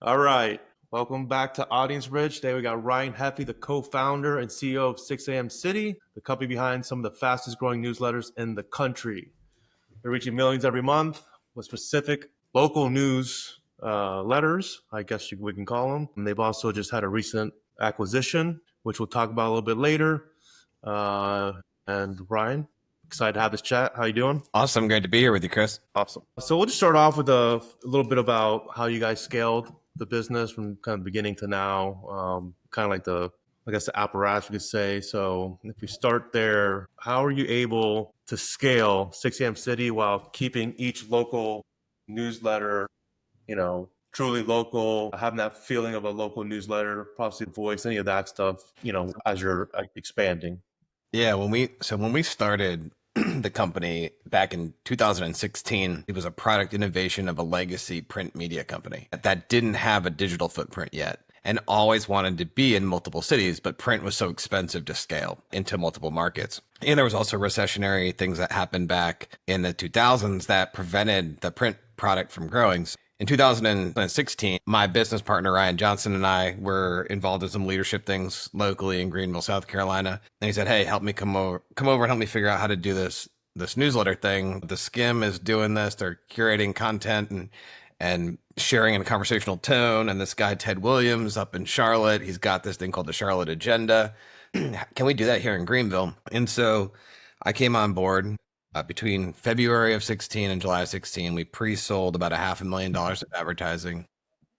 All right. Welcome back to Audience Bridge. Today we got Ryan Heafy, the co-founder and CEO of 6am City, the company behind some of the fastest growing newsletters in the country. They're reaching millions every month with specific local news letters, I guess we can call them. And they've also just had a recent acquisition, which we'll talk about a little bit later. And Ryan, excited to have this chat. How you doing? Awesome. Great to be here with you, Chris. Awesome. So we'll just start off with a little bit about how you guys scaled the business from kind of beginning to now, kind of like the apparatus, we could say. So if we start there, how are you able to scale 6am City while keeping each local newsletter, truly local, having that feeling of a local newsletter, possibly voice, any of that stuff, as you're expanding? Yeah, when we started the company back in 2016, it was a product innovation of a legacy print media company that didn't have a digital footprint yet and always wanted to be in multiple cities, but print was so expensive to scale into multiple markets. And there was also recessionary things that happened back in the 2000s that prevented the print product from growing. In 2016, my business partner, Ryan Johnson, and I were involved in some leadership things locally in Greenville, South Carolina. And he said, hey, help me come over and help me figure out how to do this newsletter thing. The Skim is doing this. They're curating content and sharing in a conversational tone. And this guy, Ted Williams, up in Charlotte, he's got this thing called the Charlotte Agenda. Can we do that here in Greenville? And so I came on board. Between February of 16 and July of 16, we pre-sold about $500,000 of advertising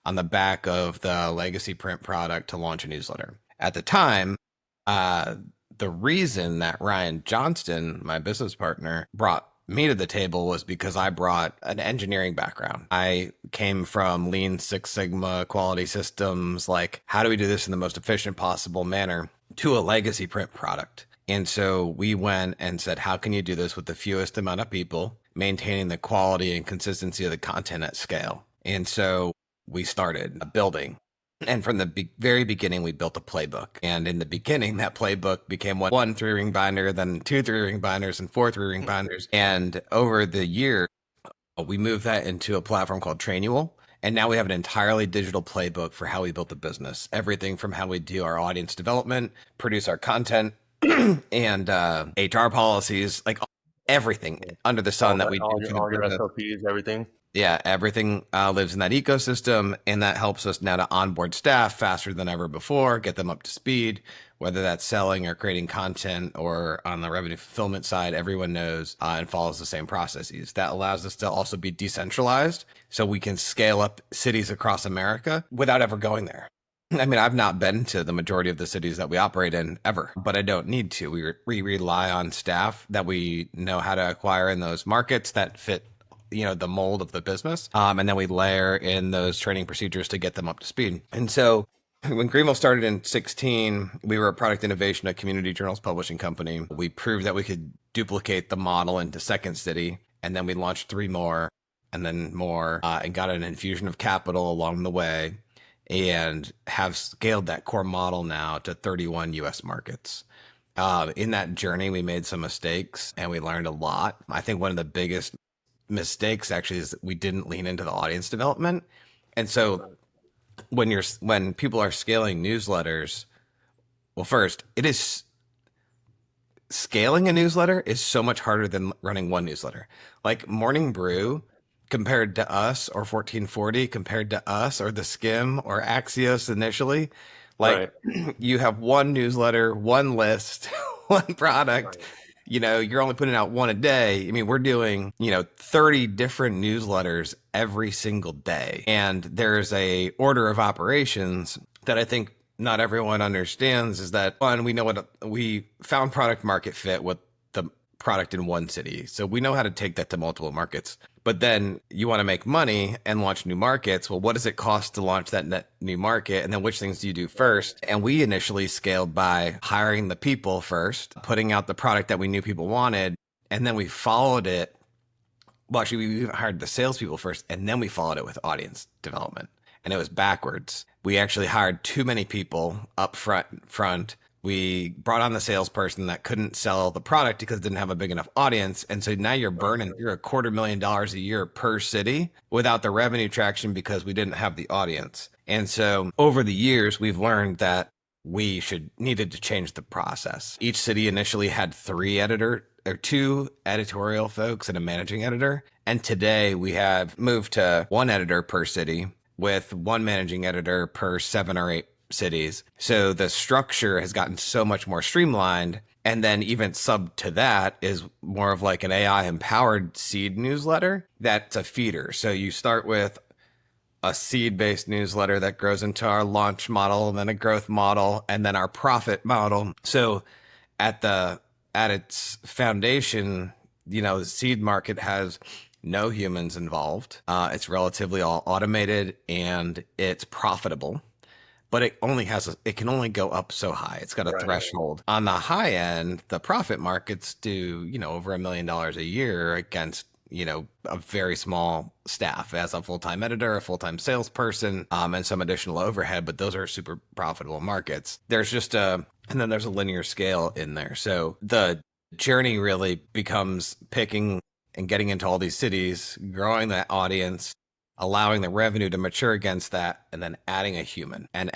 on the back of the legacy print product to launch a newsletter. At the time, the reason that Ryan Johnston, my business partner, brought me to the table was because I brought an engineering background. I came from Lean Six Sigma quality systems, like how do we do this in the most efficient possible manner, to a legacy print product. And so we went and said, how can you do this with the fewest amount of people, maintaining the quality and consistency of the content at scale? And so we started building. And from the very beginning, we built a playbook. And in the beginning, that playbook became one 3-ring binder, then 2 3-ring binders, and 4 3-ring binders. And over the year, we moved that into a platform called Trainual. And now we have an entirely digital playbook for how we built the business. Everything from how we do our audience development, produce our content, and HR policies, like everything under the sun that we do. All your SOPs, everything. Yeah, everything lives in that ecosystem, and that helps us now to onboard staff faster than ever before, get them up to speed, whether that's selling or creating content or on the revenue fulfillment side, everyone knows and follows the same processes. That allows us to also be decentralized so we can scale up cities across America without ever going there. I mean, I've not been to the majority of the cities that we operate in ever, but I don't need to. We rely on staff that we know how to acquire in those markets that fit, the mold of the business. And then we layer in those training procedures to get them up to speed. And so when Greenville started in 16, we were a product innovation, a community journals publishing company. We proved that we could duplicate the model into Second City. And then we launched 3 more and then more and got an infusion of capital along the way, and have scaled that core model now to 31 US markets. In that journey, we made some mistakes and we learned a lot. I think one of the biggest mistakes actually is that we didn't lean into the audience development. And so when people are scaling newsletters, well, first, it is scaling a newsletter is so much harder than running one newsletter. Like Morning Brew compared to us, or 1440 compared to us, or the Skim or Axios initially, like right. You have one newsletter, one list, one product. Right. You're only putting out one a day. I mean, we're doing, 30 different newsletters every single day. And there's a order of operations that I think not everyone understands, is that one, we found product market fit with the product in one city. So we know how to take that to multiple markets. But then you want to make money and launch new markets. Well, what does it cost to launch that new market? And then which things do you do first? And we initially scaled by hiring the people first, putting out the product that we knew people wanted. And then we followed it. Well, actually, we hired the salespeople first, and then we followed it with audience development. And it was backwards. We actually hired too many people up front. We brought on the salesperson that couldn't sell the product because it didn't have a big enough audience. And so now you're $250,000 a year per city without the revenue traction because we didn't have the audience. And so over the years, we've learned that we needed to change the process. Each city initially had two editorial folks and a managing editor. And today we have moved to one editor per city with one managing editor per 7 or 8 cities. So the structure has gotten so much more streamlined. And then even sub to that is more of like an AI empowered seed newsletter that's a feeder. So you start with a seed-based newsletter that grows into our launch model, and then a growth model, and then our profit model. So at its foundation, the seed market has no humans involved. It's relatively all automated and it's profitable, but it can only go up so high. It's got a Right. threshold. On the high end, the profit markets do, over $1 million a year against, a very small staff as a full-time editor, a full-time salesperson, and some additional overhead, but those are super profitable markets. And then there's a linear scale in there. So the journey really becomes picking and getting into all these cities, growing that audience, allowing the revenue to mature against that, and then adding a human and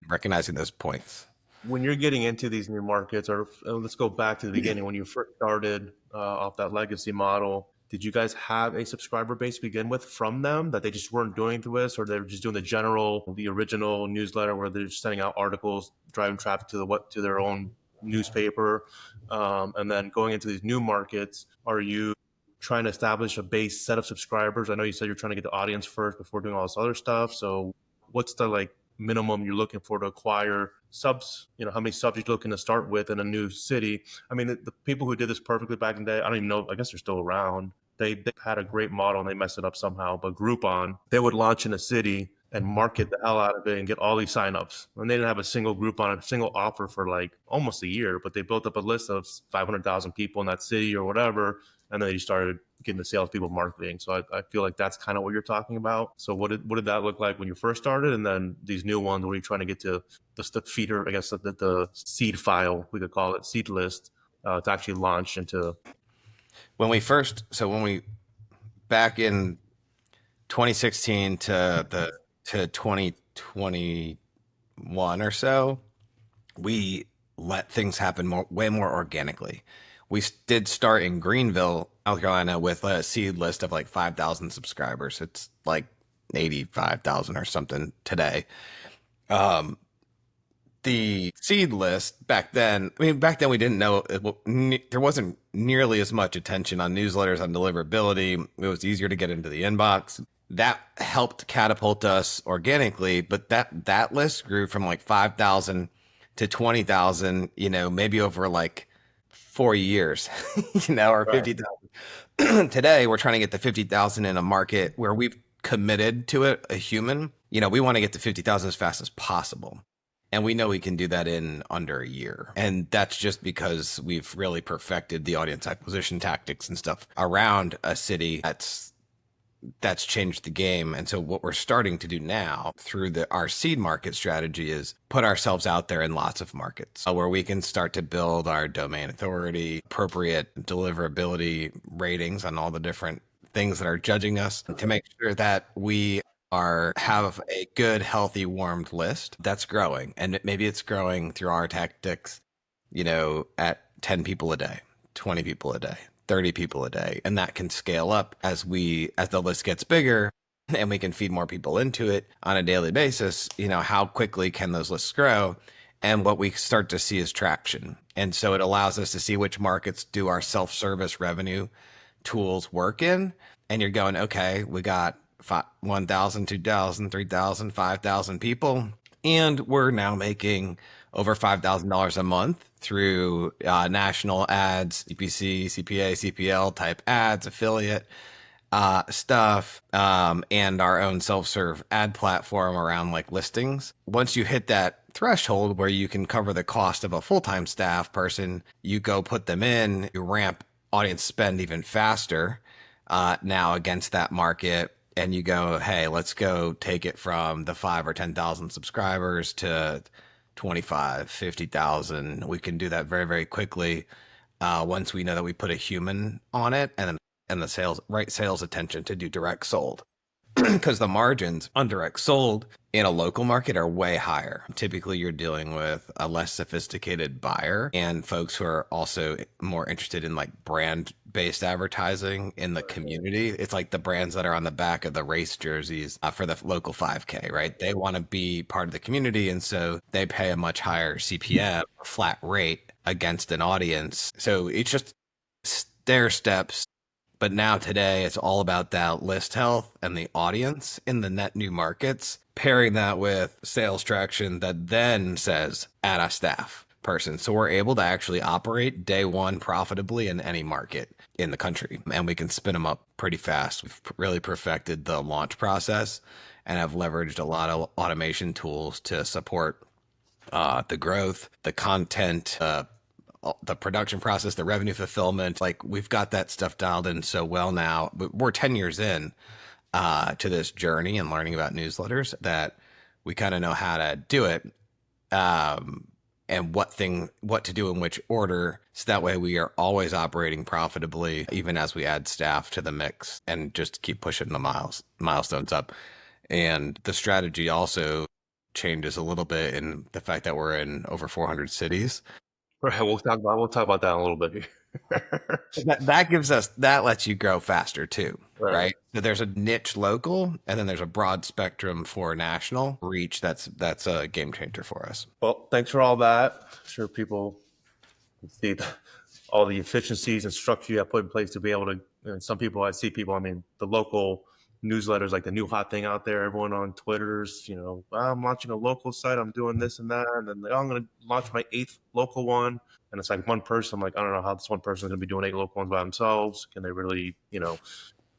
recognizing those points. When you're getting into these new markets, or let's go back to the beginning when you first started off that legacy model, did you guys have a subscriber base to begin with from them that they just weren't doing anything with, or they were just doing the original newsletter where they're just sending out articles, driving traffic to their own newspaper, and then going into these new markets, are you trying to establish a base set of subscribers? I know you said you're trying to get the audience first before doing all this other stuff. So what's the minimum you're looking for to acquire subs? How many subs you're looking to start with in a new city? I mean, the people who did this perfectly back in the day, I don't even know, I guess they're still around. They had a great model and they messed it up somehow. But Groupon, they would launch in a city and market the hell out of it and get all these signups. And they didn't have a single Groupon, a single offer for almost a year, but they built up a list of 500,000 people in that city or whatever. And then they started getting the salespeople marketing. So I feel like that's kind of what you're talking about. So what did that look like when you first started? And then these new ones, where you're trying to get to the feeder, I guess, the seed file, we could call it, seed list, to actually launch into. When we back in 2016 to 2021 or so, we let things happen way more organically. We did start in Greenville, South Carolina, with a seed list of 5,000 subscribers. It's 85,000 or something today. The seed list back then, we didn't know, there wasn't nearly as much attention on newsletters, on deliverability. It was easier to get into the inbox. That helped catapult us organically, but that list grew from 5,000 to 20,000, maybe over 4 years, or Right. 50,000. Today, we're trying to get to 50,000 in a market where we've committed to it, a human. We want to get to 50,000 as fast as possible. And we know we can do that in under a year. And that's just because we've really perfected the audience acquisition tactics and stuff around a city that's changed the game. And so what we're starting to do now through our seed market strategy is put ourselves out there in lots of markets where we can start to build our domain authority, appropriate deliverability ratings on all the different things that are judging us, to make sure that we have a good, healthy, warmed list that's growing. And maybe it's growing through our tactics, at 10 people a day, 20 people a day, 30 people a day. And that can scale up as the list gets bigger and we can feed more people into it on a daily basis. How quickly can those lists grow? And what we start to see is traction. And so it allows us to see which markets do our self-service revenue tools work in. And you're going, okay, we got 1,000, 2,000, 3,000, 5,000 people. And we're now making over $5,000 a month through national ads, CPC, CPA, CPL type ads, affiliate stuff, and our own self-serve ad platform around listings. Once you hit that threshold where you can cover the cost of a full-time staff person, you go put them in, you ramp audience spend even faster now against that market. And you go, hey, let's go take it from the 5 or 10,000 subscribers to 25, 50,000. We can do that very, very quickly once we know that we put a human on it and the sales attention to do direct sold. because the margins on direct sold in a local market are way higher. Typically, you're dealing with a less sophisticated buyer and folks who are also more interested in like brand based advertising in the community. It's like the brands that are on the back of the race jerseys for the local 5K, right? They want to be part of the community. And so they pay a much higher CPM, flat rate against an audience. So it's just stair steps, but now today it's all about that list health and the audience in the net new markets, pairing that with sales traction that then says add a staff person. So we're able to actually operate day one profitably in any market in the country. And we can spin them up pretty fast. We've really perfected the launch process and have leveraged a lot of automation tools to support the growth, the content, the production process, the revenue fulfillment. Like we've got that stuff dialed in so well now. But we're 10 years in to this journey and learning about newsletters that we kind of know how to do it, and what to do in which order. So that way we are always operating profitably, even as we add staff to the mix and just keep pushing the milestones up. And the strategy also changes a little bit in the fact that we're in over 400 cities. Right, we'll talk about that in a little bit here. That lets you grow faster too, Right. right? So there's a niche local, and then there's a broad spectrum for national reach. That's a game changer for us. Well, thanks for all that. I'm sure people can see all the efficiencies and structure you have put in place to be able to. And some people, I see people. I mean, the local newsletters, like the new hot thing out there. Everyone on Twitter's, I'm launching a local site. I'm doing this and that, and then I'm going to launch my 8th local one. And it's like one person. I'm like, I don't know how this one person is going to be doing 8 local ones by themselves. Can they really,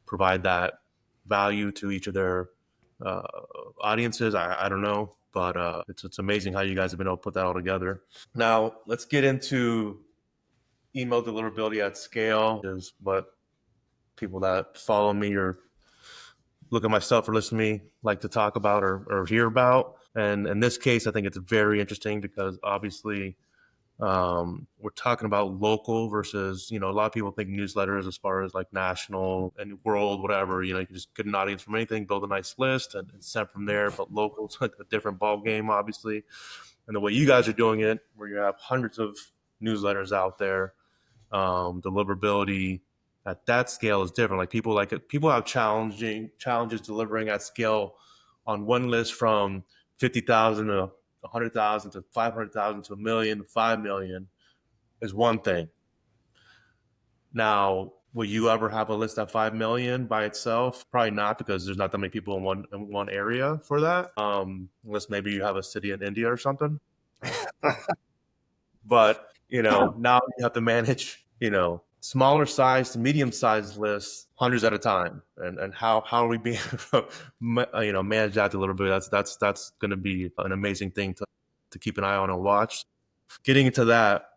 provide that value to each of their audiences? I don't know, but it's amazing how you guys have been able to put that all together. Now let's get into email deliverability at scale. Is what people that follow me or look at my stuff or listen to me like to talk about or hear about. And in this case, I think it's very interesting because obviously we're talking about local versus, a lot of people think newsletters as far as like national and world, whatever, you can just get an audience from anything, build a nice list and send from there. But local's like a different ball game, obviously. And the way you guys are doing it, where you have hundreds of newsletters out there, deliverability at that scale is different. People have challenges delivering at scale on one list from 50,000 to 100,000 to 500,000 to a million to 5 million is one thing. Now, will you ever have a list at 5 million by itself? Probably not, because there's not that many people in one area for that. Unless maybe you have a city in India or something. But, now you have to manage, smaller size to medium sized lists, hundreds at a time. And how are we being, manage that a little bit? That's going to be an amazing thing to keep an eye on and watch. Getting into that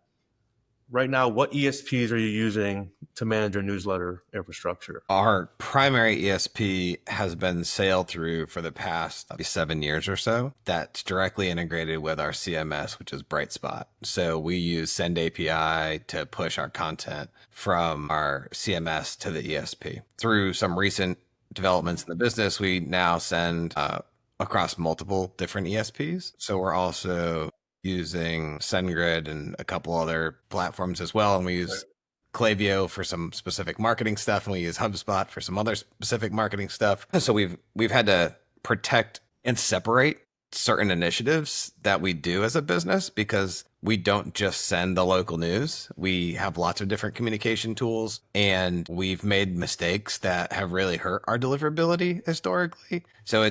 right now, what ESPs are you using to manage your newsletter infrastructure? Our primary ESP has been Sailthrough for the past 7 years or so. That's directly integrated with our CMS, which is Brightspot. So we use Send API to push our content from our CMS to the ESP. Through some recent developments in the business, we now send across multiple different ESPs. So we're also using SendGrid and a couple other platforms as well. And we use Klaviyo for some specific marketing stuff, and we use HubSpot for some other specific marketing stuff. So we've had to protect and separate certain initiatives that we do as a business, because we don't just send the local news. We have lots of different communication tools, and we've made mistakes that have really hurt our deliverability historically. So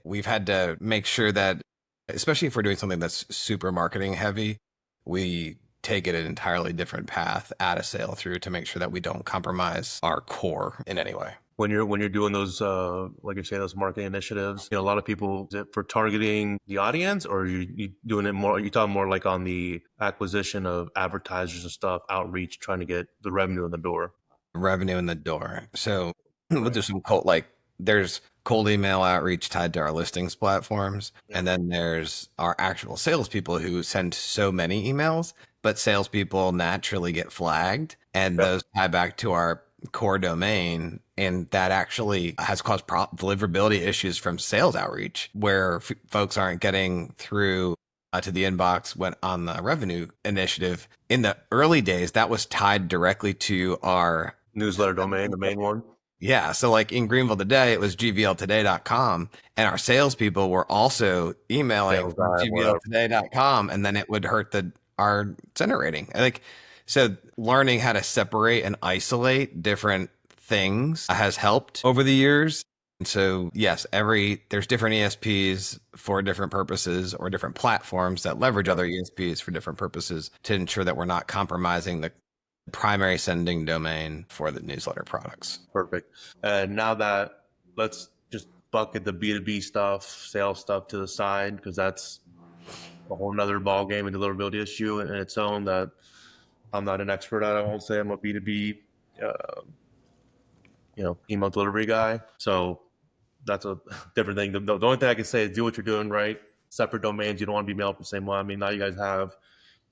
we've had to make sure that, especially if we're doing something that's super marketing heavy, we take it an entirely different path, add a Sailthrough to make sure that we don't compromise our core in any way. When you're doing those, like you say, those marketing initiatives, a lot of people, is it for targeting the audience, or are you doing it more? You talking more like on the acquisition of advertisers and stuff, outreach, trying to get the revenue in the door? Revenue in the door. So we'll do some there's cold email outreach tied to our listings platforms. And then there's our actual salespeople who send so many emails, but salespeople naturally get flagged. And those tie back to our core domain And that actually has caused deliverability issues from sales outreach where folks aren't getting through to the inbox when on the revenue initiative. In the early days, that was tied directly to our Newsletter domain, the main one. yeah. So like in Greenville today, it was gvltoday.com. And our salespeople were also emailing Sales from guy, whatever. gvltoday.com. And then it would hurt our sender rating. Like, so learning how to separate and isolate different things has helped over the years. And so yes, there's different ESPs for different purposes or different platforms that leverage other ESPs for different purposes to ensure that we're not compromising the primary sending domain for the newsletter products. Perfect. And now that, let's just bucket the B2B stuff, sales stuff to the side, because that's a whole nother ball game and deliverability issue in its own that I'm not an expert at. I won't say I'm a B2B, uh, email delivery guy. So that's a different thing. The only thing I can say is do what you're doing right. Separate domains. You don't want to be mailed from the same one. I mean, now you guys have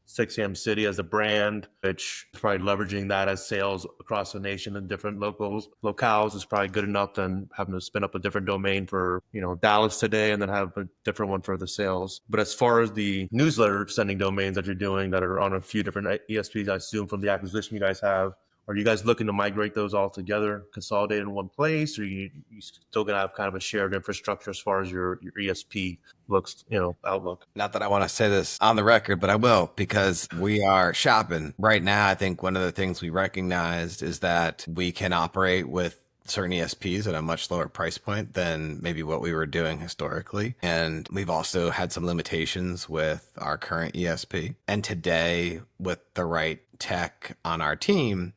6am City as a brand, which is probably leveraging that as sales across the nation in different locales is probably good enough than having to spin up a different domain for, Dallas today and then have a different one for the sales. But as far as the newsletter sending domains that you're doing that are on a few different ESPs, I assume from the acquisition you guys have, are you guys looking to migrate those all together, consolidate in one place, or you still gonna have kind of a shared infrastructure as far as your ESP looks, outlook? Not that I want to say this on the record, but I will because we are shopping right now. I think one of the things we recognized is that we can operate with certain ESPs at a much lower price point than maybe what we were doing historically. And we've also had some limitations with our current ESP. And today, with the right tech on our team,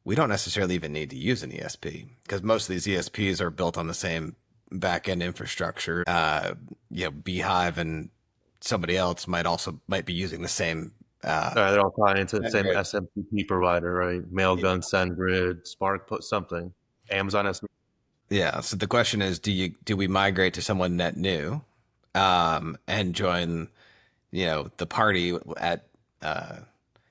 we don't necessarily even need to use an ESP because most of these ESPs are built on the same back-end infrastructure. Beehive and somebody else might be using the same. They're all tied into the same SMTP provider, right? Mailgun, SendGrid, Spark, put something. Amazon has. Yeah. So the question is, do we migrate to someone net new, and join, the party at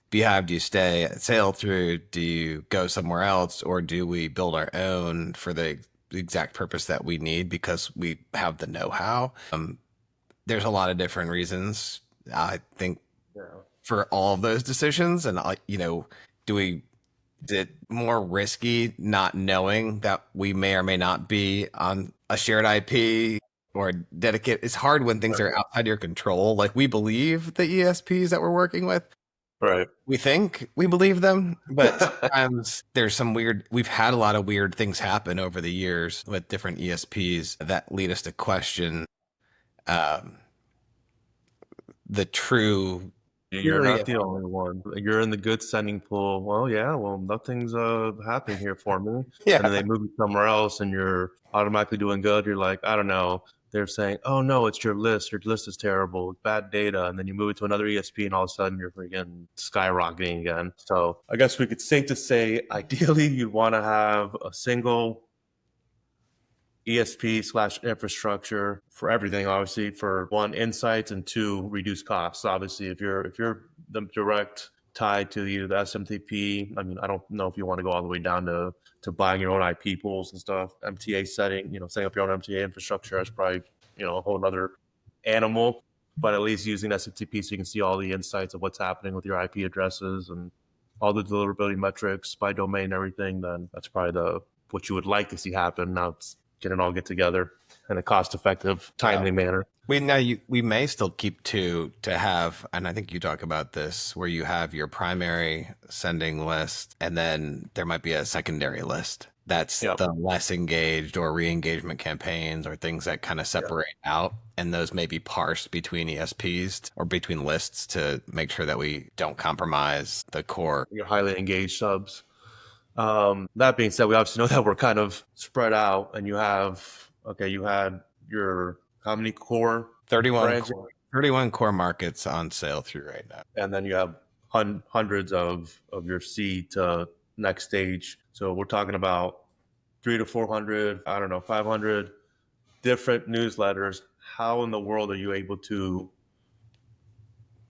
Beehive? Do you stay at Sail Through? Do you go somewhere else, or do we build our own for the exact purpose that we need because we have the know-how? There's a lot of different reasons, I think, Yeah. for all of those decisions. And, is it more risky not knowing that we may or may not be on a shared IP or dedicate? It's hard when things are outside your control. Like we believe the ESPs that we're working with. Right. We think we believe them, but sometimes there's we've had a lot of weird things happen over the years with different ESPs that lead us to question the true. You're not the only one. You're in the good sending pool. Well, yeah, well, nothing's happening here for me. Yeah. And then they move you somewhere else and you're automatically doing good. You're like, I don't know. They're saying, oh no, it's your list. Your list is terrible. It's bad data. And then you move it to another ESP and all of a sudden you're freaking skyrocketing again. So I guess we could safe to say ideally you'd want to have a single ESP/infrastructure for everything, obviously, for one, insights, and two, reduce costs. Obviously, if you're the direct tied to either the SMTP, I mean, I don't know if you want to go all the way down to buying your own IP pools and stuff. MTA setting, setting up your own MTA infrastructure is probably, a whole other animal. But at least using SMTP so you can see all the insights of what's happening with your IP addresses and all the deliverability metrics by domain and everything, then that's probably what you would like to see happen. Now it's get together in a cost-effective, timely manner. We may still keep two to have, and I think you talk about this, where you have your primary sending list, and then there might be a secondary list. That's the less engaged or re-engagement campaigns or things that kind of separate out. And those may be parsed between ESPs or between lists to make sure that we don't compromise the core. Your highly engaged subs. That being said, we obviously know that we're kind of spread out and you had your, how many core 31 core markets on Sale Through right now. And then you have hundreds of your C to next stage. So we're talking about 300 to 400, I don't know, 500 different newsletters. How in the world are you able to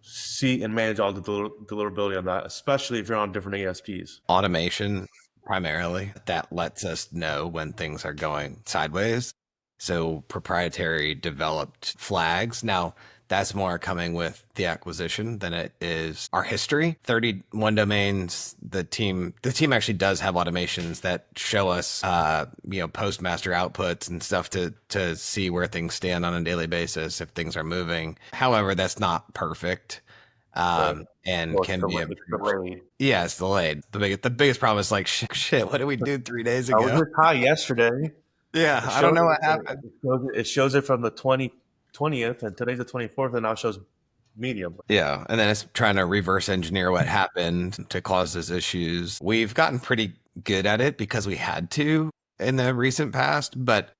see and manage all the deliverability on that, especially if you're on different ESPs? Automation primarily that lets us know when things are going sideways. So proprietary developed flags. Now, that's more coming with the acquisition than it is our history. 31 domains. The team actually does have automations that show us postmaster outputs and stuff to see where things stand on a daily basis if things are moving. However, that's not perfect. Right. And Well, can be it's improved. delayed. Yeah, it's delayed. The biggest problem is like shit. What did we do 3 days I was ago? just high yesterday. Yeah, It I don't shows know what it, happened. it shows it from the 20th, and today's the 24th, and now it shows medium. Yeah, and then it's trying to reverse engineer what happened to cause those issues. We've gotten pretty good at it because we had to in the recent past, but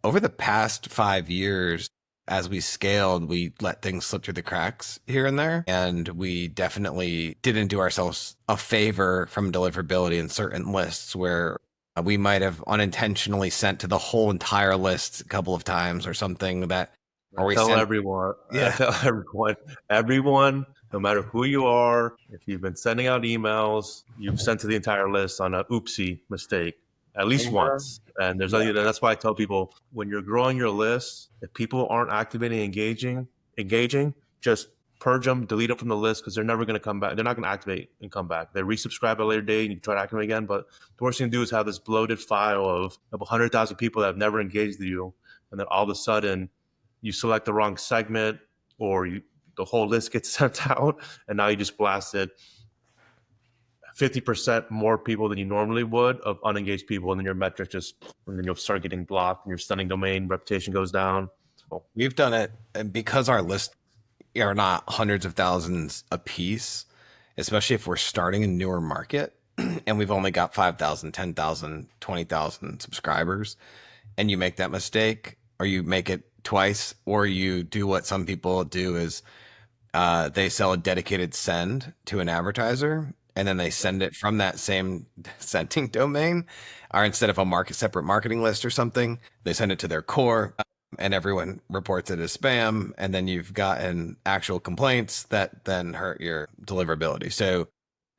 over the past 5 years, as we scaled, we let things slip through the cracks here and there. And we definitely didn't do ourselves a favor from deliverability in certain lists where we might have unintentionally sent to the whole entire list a couple of times or something that, I or we tell sent, everyone, I yeah, tell everyone, no matter who you are, if you've been sending out emails, you've sent to the entire list on a oopsie mistake at least once. And there's yeah. other, that's why I tell people when you're growing your list, if people aren't activating, engaging, just purge them, delete them from the list because they're never going to come back. They're not going to activate and come back. They resubscribe at a later date and you try to activate again. But the worst thing to do is have this bloated file of 100,000 people that have never engaged with you. And then all of a sudden, you select the wrong segment or the whole list gets sent out and now you just blasted 50% more people than you normally would of unengaged people, and then your metric and then you'll start getting blocked and your stunning domain reputation goes down. So, We've done it and because our lists are not hundreds of thousands a piece, especially if we're starting a newer market and we've only got 5,000, 10,000, 20,000 subscribers, and you make that mistake or you make it twice, or you do what some people do is they sell a dedicated send to an advertiser and then they send it from that same sending domain, or instead of a separate marketing list or something, they send it to their core and everyone reports it as spam. And then you've gotten actual complaints that then hurt your deliverability. So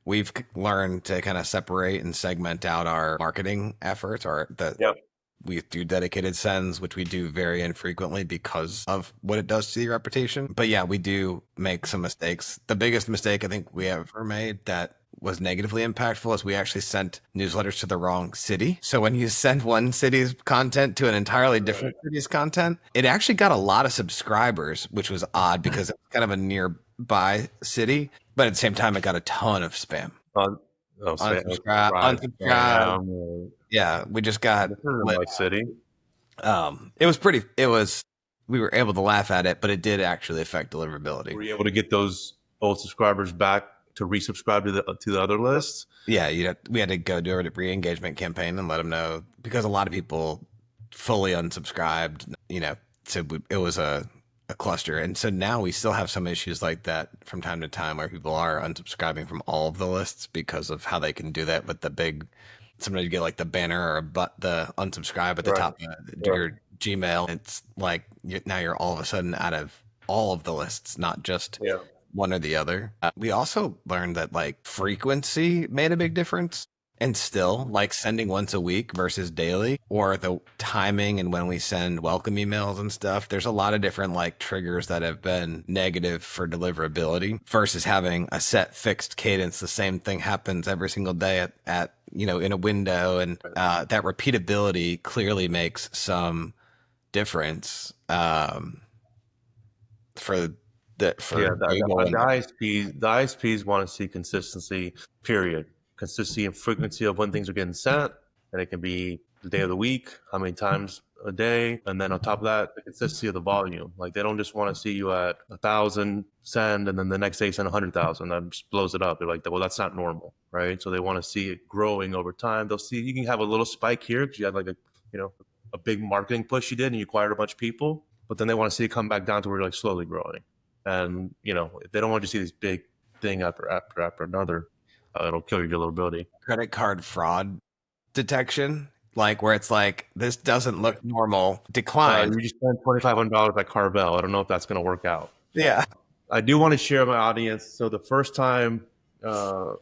we've learned to kind of separate and segment out our marketing efforts, or yep. we do dedicated sends, which we do very infrequently because of what it does to your reputation. But yeah, we do make some mistakes. The biggest mistake I think we ever made that was negatively impactful is we actually sent newsletters to the wrong city. So when you send one city's content to an entirely Right. different city's content, it actually got a lot of subscribers, which was odd because it's kind of a nearby city. But at the same time, it got a ton of spam. On, oh, Unsubscribe, unsubscribe. spam. Yeah, we just got This isn't my city. it was pretty. It was. We were able to laugh at it, but it did actually affect deliverability. Were you able to get those old subscribers back to resubscribe to the other lists? Yeah, we had to go do a re-engagement campaign and let them know because a lot of people fully unsubscribed. So it was a cluster, and so now we still have some issues like that from time to time where people are unsubscribing from all of the lists because of how they can do that with the big. Sometimes you get like the banner or the unsubscribe at the Right. top of Right. your Gmail. It's like now you're all of a sudden out of all of the lists, not just Yeah. one or the other. We also learned that like frequency made a big difference. And still, like sending once a week versus daily, or the timing and when we send welcome emails and stuff, there's a lot of different like triggers that have been negative for deliverability versus having a set fixed cadence. The same thing happens every single day at in a window, and that repeatability clearly makes some difference for Yeah, for Google and the ISPs want to see consistency, period. Consistency and frequency of when things are getting sent, and it can be the day of the week, how many times a day, and then on top of that, the consistency of the volume. Like they don't just want to see you at 1,000 send, and then the next day send 100,000. That just blows it up. They're like, well, that's not normal, right? So they want to see it growing over time. They'll see you can have a little spike here because you had like you know a big marketing push you did, and you acquired a bunch of people, but then they want to see it come back down to where you're like slowly growing. And they don't want to see this big thing after another. It'll kill your deliverability. credit card fraud detection, like where it's like this doesn't look normal, declines. You just spent $2,500 at Carvel. I don't know if that's going to work out. Yeah. I do want to share my audience. So the first time uh,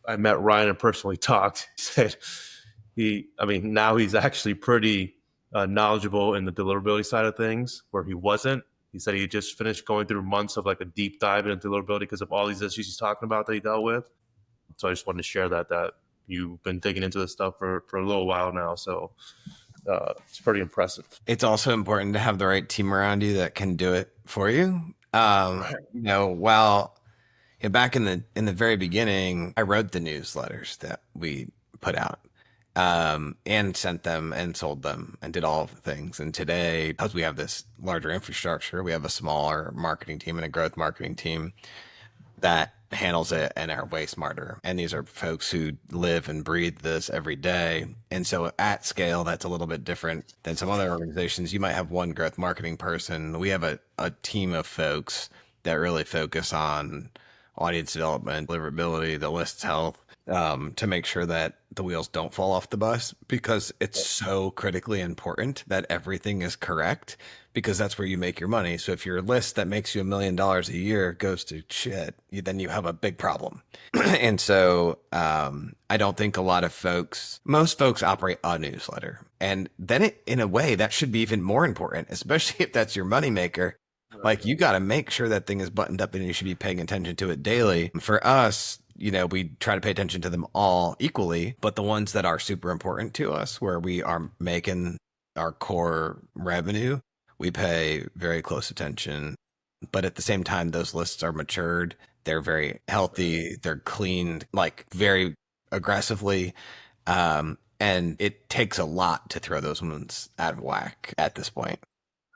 I met Ryan and personally talked, he said I mean, now he's actually pretty knowledgeable in the deliverability side of things, where he wasn't. He said he just finished going through months of like a deep dive into deliverability because of all these issues he's talking about that he dealt with. So I just wanted to share that you've been digging into this stuff for a little while now. So it's pretty impressive. It's also important to have the right team around you that can do it for you. Right. While back in the very beginning, I wrote the newsletters that we put out, and sent them and sold them and did all of the things. And today, because we have this larger infrastructure, we have a smaller marketing team and a growth marketing team that handles it and are way smarter. And these are folks who live and breathe this every day. And so at scale, that's a little bit different than some other organizations. You might have one growth marketing person. We have a team of folks that really focus on audience development, deliverability, the list's health, to make sure that the wheels don't fall off the bus, because it's so critically important that everything is correct, because that's where you make your money. So if your list that makes you $1 million a year goes to shit, then you have a big problem. And so I don't think most folks operate a newsletter. And then in a way, that should be even more important, especially if that's your moneymaker. Like, you got to make sure that thing is buttoned up and you should be paying attention to it daily. For us, we try to pay attention to them all equally, but the ones that are super important to us, where we are making our core revenue, we pay very close attention. But at the same time, those lists are matured. They're very healthy. They're cleaned, like, very aggressively. And it takes a lot to throw those ones out of whack at this point.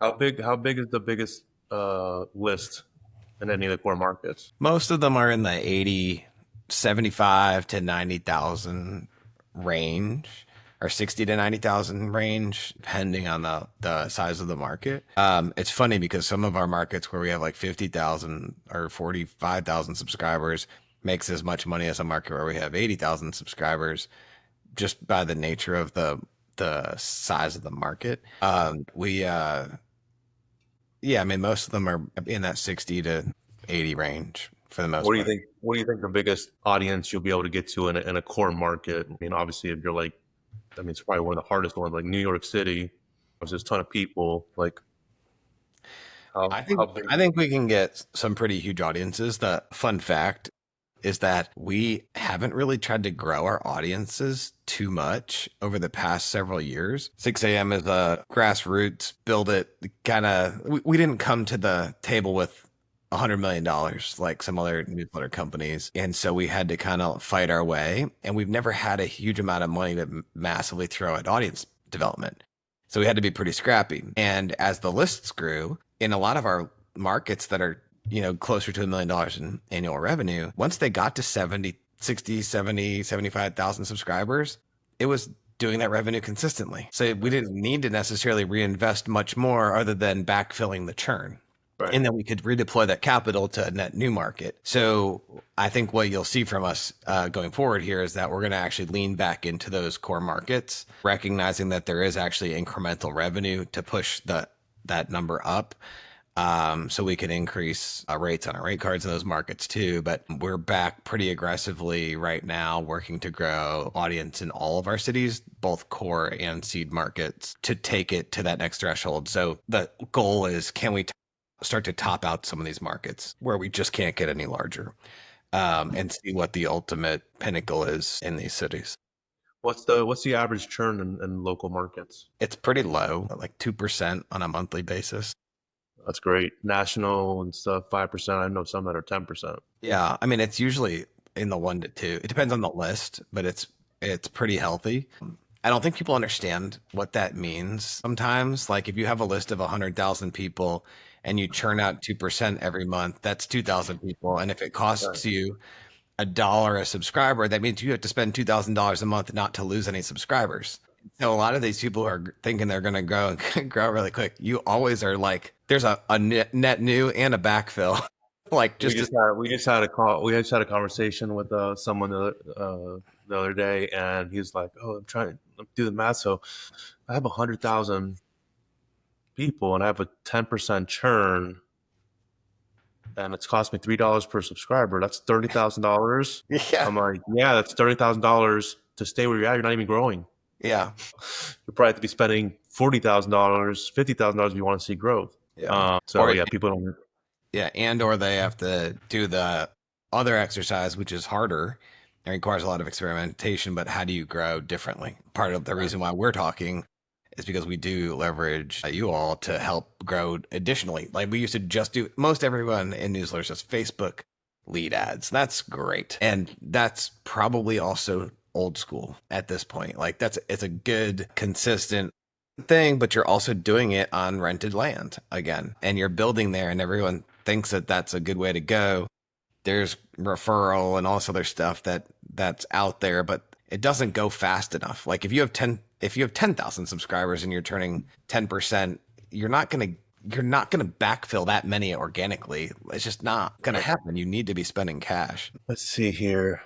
How big is the biggest list in any of the core markets? Most of them are in the 80, 75 to 90,000 range, or 60 to 90,000 range, depending on the size of the market. It's funny because some of our markets where we have like 50,000 or 45,000 subscribers makes as much money as a market where we have 80,000 subscribers, just by the nature of the size of the market. Yeah, I mean, most of them are in that 60 to 80 range for the most What do you part. think? What do you think the biggest audience you'll be able to get to in a core market? I mean, obviously, if you're like, I mean, it's probably one of the hardest ones, like New York City. There's just a ton of people. Like, I how think big? I think we can get some pretty huge audiences. The fun fact is that we haven't really tried to grow our audiences too much over the past several years. 6 a.m. is a grassroots build it kind of. We didn't come to the table with $100 million like some other newsletter companies. And so we had to kind of fight our way. And we've never had a huge amount of money to massively throw at audience development. So we had to be pretty scrappy. And as the lists grew in a lot of our markets that are, closer to $1 million in annual revenue, once they got to 70, 60, 70, 75,000 subscribers, it was doing that revenue consistently. So we didn't need to necessarily reinvest much more other than backfilling the churn. Right. And then we could redeploy that capital to a net new market. So I think what you'll see from us going forward here is that we're going to actually lean back into those core markets, recognizing that there is actually incremental revenue to push that number up. So we can increase rates on our rate cards in those markets too. But we're back pretty aggressively right now, working to grow audience in all of our cities, both core and seed markets, to take it to that next threshold. So the goal is, can we start to top out some of these markets where we just can't get any larger, and see what the ultimate pinnacle is in these cities. What's the average churn in local markets? It's pretty low, like 2% on a monthly basis. That's great. National and stuff, 5%. I know some that are 10%. Yeah, I mean, it's usually in the 1 to 2. It depends on the list, but it's pretty healthy. I don't think people understand what that means sometimes. Like, if you have a list of 100,000 people and you churn out 2% every month, that's 2,000 people. And if it Right. costs you $1 a subscriber, that means you have to spend $2,000 a month not to lose any subscribers. So a lot of these people are thinking they're going to grow and grow really quick. You always are like, there's a net new and a backfill. Like, We just had a call. We just had a conversation with someone the other day, and he's like, "Oh, I'm trying to do the math. So I have 100,000 people, and I have a 10% churn. and it's cost me $3 per subscriber. That's $30,000. Yeah. I'm like, yeah, that's $30,000 to stay where you're at. You're not even growing. Yeah. You probably have to be spending $40,000, $50,000 if you want to see growth. Yeah. So Or yeah, people don't. yeah, and or they have to do the other exercise, which is harder and requires a lot of experimentation, but how do you grow differently? Part of the reason why we're talking is because we do leverage you all to help grow additionally. Like we used to just do, most everyone in newsletters just Facebook lead ads. That's great. And that's probably also old school at this point. Like it's a good, consistent thing, but you're also doing it on rented land again, and you're building there, and everyone thinks that that's a good way to go. There's referral and all this other stuff that's out there, but it doesn't go fast enough. Like if you have 10,000 subscribers and you're turning 10%, you're not gonna backfill that many organically. It's just not gonna happen. You need to be spending cash. Let's see here.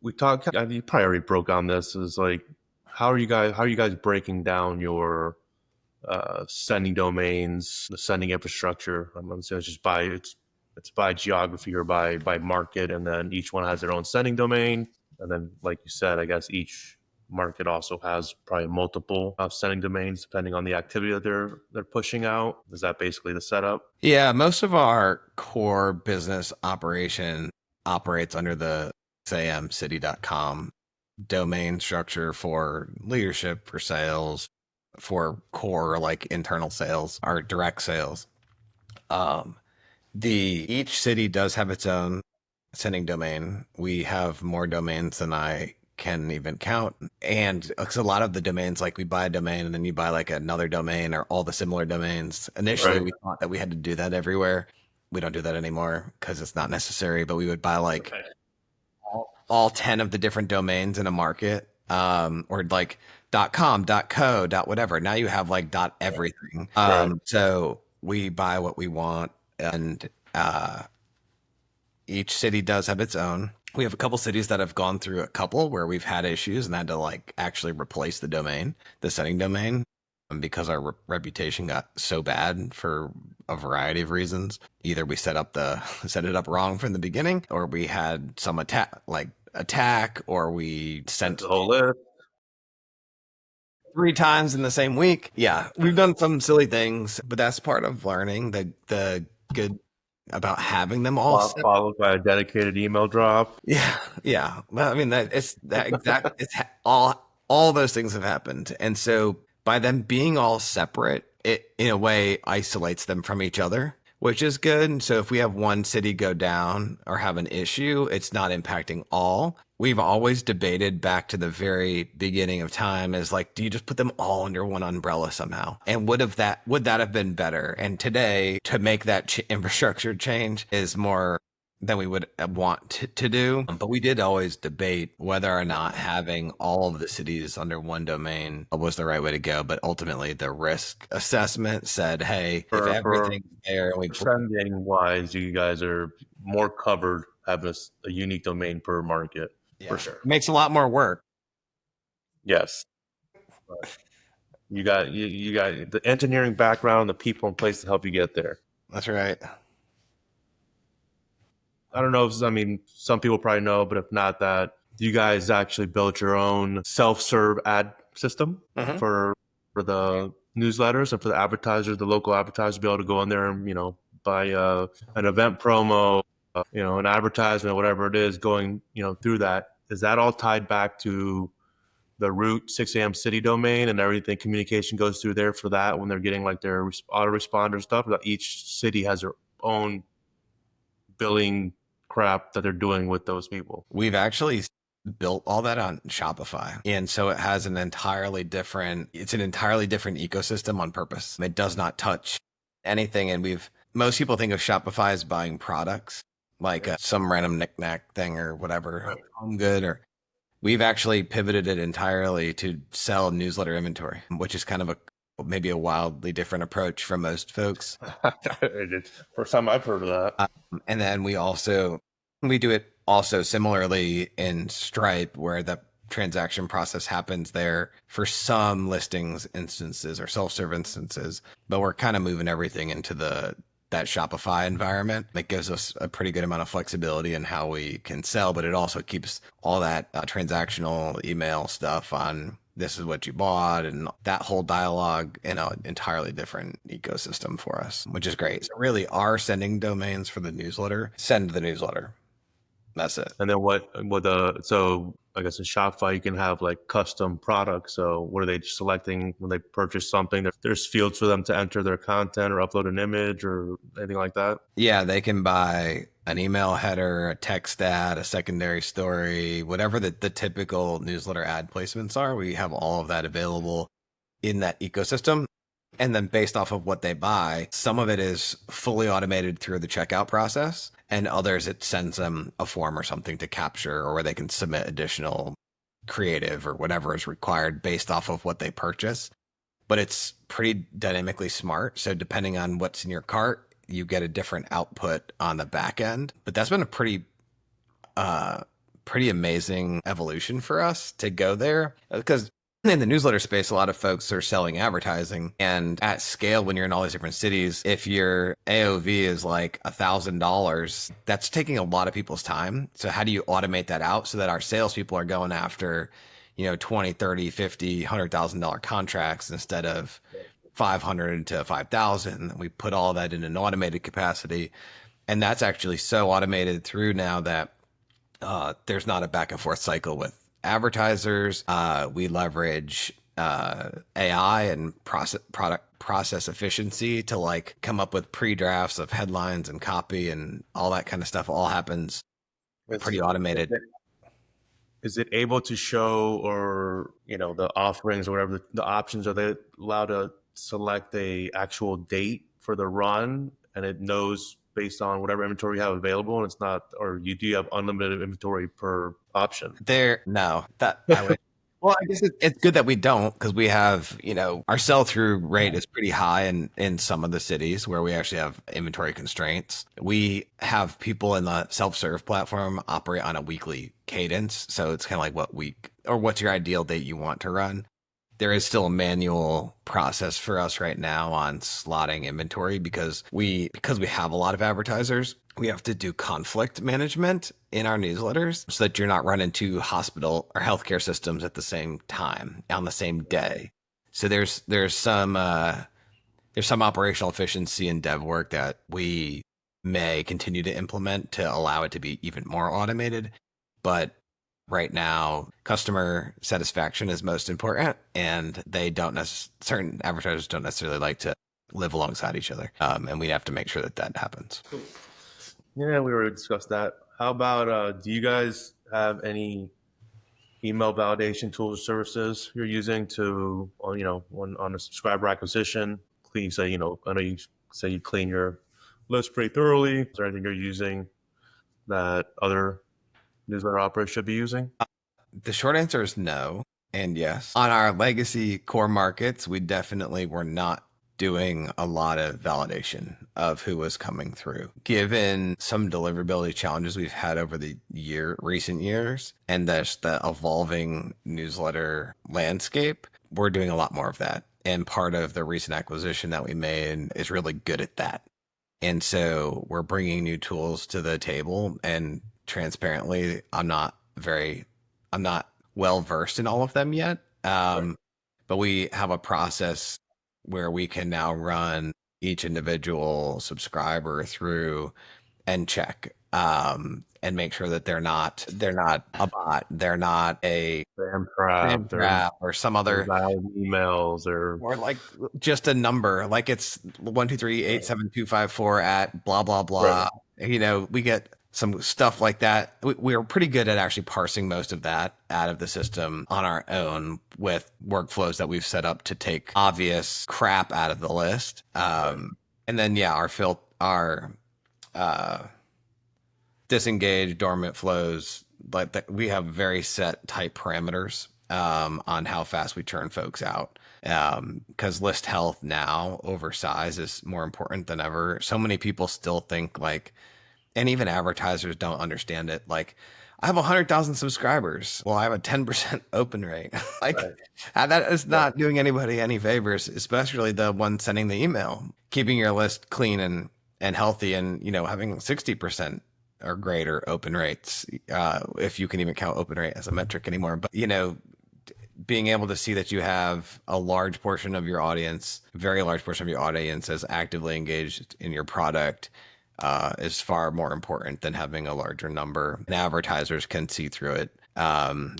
We talked. You probably already broke on this. Is like, how are you guys breaking down your sending domains, the sending infrastructure? I'm going to say it's by geography or by market, and then each one has their own sending domain, and then like you said, I guess each market also has probably multiple sending domains depending on the activity that they're pushing out. Is that basically the setup? Yeah, most of our core business operation operates under the samcity.com domain structure for leadership, for sales, for core like internal sales, our direct sales. Um, the each city does have its own sending domain. We have more domains than I can even count. And it's a lot of the domains, like we buy a domain and then you buy like another domain or all the similar domains. Initially, Right. we thought that we had to do that everywhere. We don't do that anymore because it's not necessary, but we would buy like all 10 of the different domains in a market, or like .com, .co, .whatever. Now you have like .everything. Right. So we buy what we want, and each city does have its own. We have a couple cities that have gone through a couple where we've had issues and had to like actually replace the domain, the setting domain, because our reputation got so bad for a variety of reasons. Either we set it up wrong from the beginning, or we had some attack, or we sent The whole list. 3 times in the same week. Yeah, we've done some silly things, but that's part of learning the good about having them all set. Followed by a dedicated email drop. Yeah, yeah. Well, I mean all those things have happened, and so by them being all separate, it in a way isolates them from each other, which is good. So if we have one city go down or have an issue, it's not impacting all. We've always debated back to the very beginning of time is like, do you just put them all under one umbrella somehow? And would that have been better? And today, to make that infrastructure change is more than we would want to do. But we did always debate whether or not having all of the cities under one domain was the right way to go. But ultimately, the risk assessment said, hey, if everything's there, and we sending wise, you guys are more covered having a unique domain per market. yeah, For sure. It makes a lot more work. Yes. But you got the engineering background, the people in place to help you get there. That's right. I don't know if, I mean, some people probably know, but if not, that you guys actually built your own self-serve ad system for the newsletters and for the advertisers, the local advertisers, to be able to go in there and, buy an event promo, an advertisement, whatever it is, going, through that. Is that all tied back to the root 6 a.m. city domain and everything? Communication goes through there for that when they're getting like their autoresponder stuff. Each city has their own billing crap that they're doing with those people. We've actually built all that on Shopify. And so it has an entirely different ecosystem on purpose. It does not touch anything. And most people think of Shopify as buying products, like some random knickknack thing or whatever, home good, or we've actually pivoted it entirely to sell newsletter inventory, which is kind of maybe a wildly different approach from most folks. First time I've heard of that. And then we do it also similarly in Stripe, where the transaction process happens there for some listings instances or self-serve instances, but we're kind of moving everything into the that Shopify environment. That gives us a pretty good amount of flexibility in how we can sell, but it also keeps all that transactional email stuff on this is what you bought and that whole dialogue in an entirely different ecosystem for us, which is great. So really our sending domains for the newsletter, send the newsletter. That's it. And then so I guess in Shopify you can have like custom products. So what are they selecting when they purchase something? There's fields for them to enter their content or upload an image or anything like that. Yeah, they can buy an email header, a text ad, a secondary story, whatever the typical newsletter ad placements are. We have all of that available in that ecosystem. And then based off of what they buy, some of it is fully automated through the checkout process, and others it sends them a form or something to capture, or where they can submit additional creative or whatever is required based off of what they purchase. But it's pretty dynamically smart. So depending on what's in your cart, you get a different output on the back end. But that's been a pretty amazing evolution for us to go there, because in the newsletter space, a lot of folks are selling advertising, and at scale, when you're in all these different cities, if your AOV is like $1,000, that's taking a lot of people's time. So how do you automate that out so that our salespeople are going after, 20, 30, 50, $100,000 contracts instead of 500 to 5,000? We put all that in an automated capacity. And that's actually so automated through now that there's not a back and forth cycle with advertisers. We leverage AI and process efficiency to like come up with pre-drafts of headlines and copy, and all that kind of stuff all happens pretty automated. Is it able to show, or the offerings or whatever the options, are they allowed to select a actual date for the run, and it knows based on whatever inventory you have available, and it's not, or do you have unlimited inventory per option? No, that I would. Well, I guess it's good that we don't, because we have, our sell-through rate is pretty high in some of the cities where we actually have inventory constraints. We have people in the self-serve platform operate on a weekly cadence. So it's kind of like what week or what's your ideal date you want to run. There is still a manual process for us right now on slotting inventory because we have a lot of advertisers. We have to do conflict management in our newsletters so that you're not running two hospital or healthcare systems at the same time on the same day. So there's some operational efficiency and dev work that we may continue to implement to allow it to be even more automated. But right now, customer satisfaction is most important, and certain advertisers don't necessarily like to live alongside each other. And we have to make sure that happens. Yeah, we already discussed that. How about, do you guys have any email validation tools or services you're using to, on a subscriber acquisition? Clean, say, I know you say you clean your list pretty thoroughly. Is there anything you're using that other newsletter operators should be using? The short answer is no and yes. On our legacy core markets, we definitely were not doing a lot of validation of who was coming through. Given some deliverability challenges we've had over the recent years, and the evolving newsletter landscape, we're doing a lot more of that. And part of the recent acquisition that we made is really good at that. And so we're bringing new tools to the table, and transparently, I'm not well versed in all of them yet. But we have a process where we can now run each individual subscriber through and check and make sure that they're not a bot, they're not a Spam trap or some other emails or like just a number, like it's 1238724 at blah blah blah. Right. We get some stuff like that. We're pretty good at actually parsing most of that out of the system on our own with workflows that we've set up to take obvious crap out of the list. And then our disengaged dormant flows, like that, we have very set tight parameters on how fast we turn folks out. Because list health now over size is more important than ever. So many people still think and even advertisers don't understand it. Like, I have 100,000 subscribers. Well, I have a 10% open rate. That is not doing anybody any favors, especially the one sending the email. Keeping your list clean and and healthy, and having 60% or greater open rates, if you can even count open rate as a metric anymore. But being able to see that you have a large portion of your audience, very large portion of your audience, is actively engaged in your product, is far more important than having a larger number. And advertisers can see through it.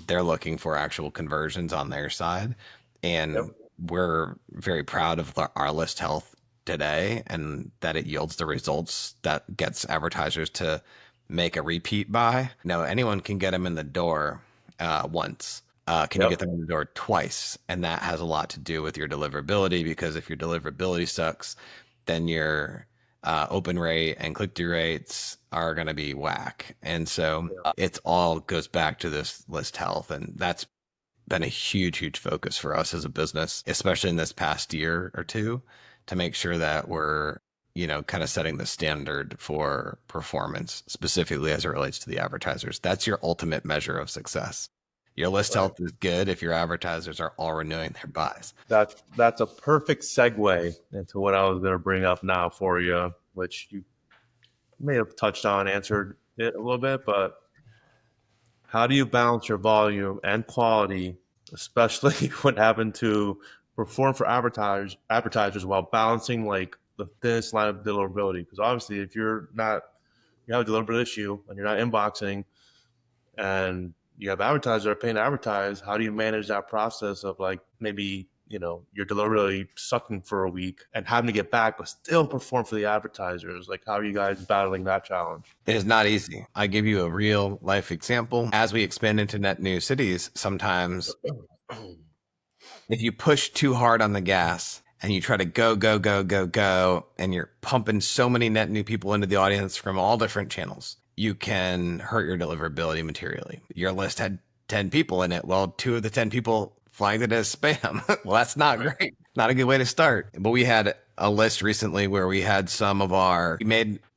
They're looking for actual conversions on their side, and Yep. we're very proud of our list health today, and that it yields the results that gets advertisers to make a repeat buy. Now, anyone can get them in the door once. Can you get Yep. them in the door twice? And that has a lot to do with your deliverability, because if your deliverability sucks, then your open rate and click-through rates are going to be whack. And so it's all goes back to this list health. And that's been a huge, huge focus for us as a business, especially in this past year or two, to make sure that we're, kind of setting the standard for performance, specifically as it relates to the advertisers. That's your ultimate measure of success. Your list Right. health is good if your advertisers are all renewing their buys. That's a perfect segue into what I was going to bring up now for you, which you may have touched on, answered it a little bit, but how do you balance your volume and quality, especially when having to perform for advertisers while balancing like the thinnest line of deliverability? Because obviously, if you have a deliberate issue and you're not inboxing, and you have advertisers that are paying to advertise, how do you manage that process of like maybe you're deliberately sucking for a week and having to get back but still perform for the advertisers? Like, how are you guys battling that challenge? It is not easy. I give you a real life example. As we expand into net new cities, sometimes if you push too hard on the gas and you try to go, go, go, go, go, and you're pumping so many net new people into the audience from all different channels, you can hurt your deliverability materially. Your list had 10 people in it. Well, 2 of the 10 people flagged it as spam. Well, that's not great. Not a good way to start. But we had a list recently where we had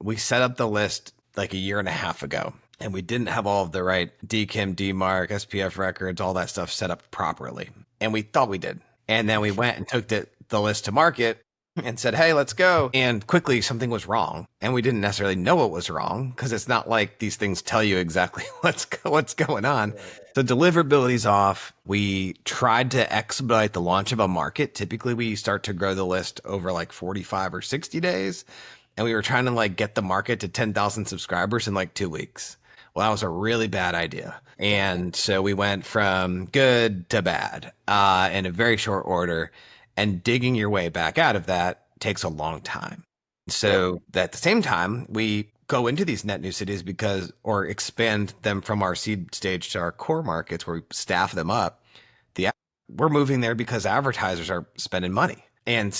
we set up the list like a year and a half ago, and we didn't have all of the right DKIM, DMARC, SPF records, all that stuff set up properly. And we thought we did. And then we went and took the list to market and said, hey, let's go. And quickly something was wrong. And we didn't necessarily know what was wrong, because it's not like these things tell you exactly what's going on. So deliverability's off. We tried to expedite the launch of a market. Typically, we start to grow the list over like 45 or 60 days. And we were trying to like get the market to 10,000 subscribers in like 2 weeks. Well, that was a really bad idea. And so we went from good to bad in a very short order. And digging your way back out of that takes a long time. So at the same time, we go into these net new cities or expand them from our seed stage to our core markets where we staff them up. We're moving there because advertisers are spending money. And